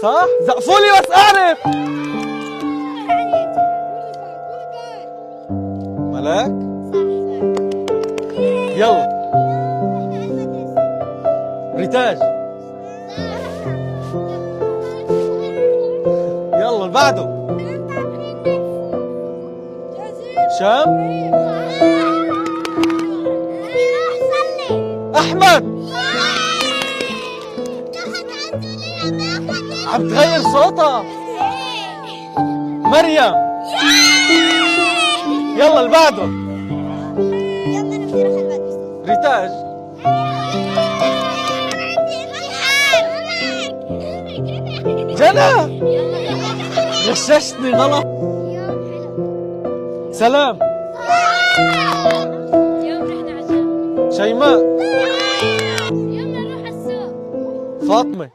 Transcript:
صح؟ زقفولي بس اعرف. ملاك؟ يلا. ريتاج. يلا اللي بعده. شام؟ احمد. عم تغير صوتها. مريم. يلا اللي بعده. ريتاج. جنى. غششتني غلط. سلام. اليوم رحنا عشاء. شيماء. اليوم نروح السوق. فاطمة.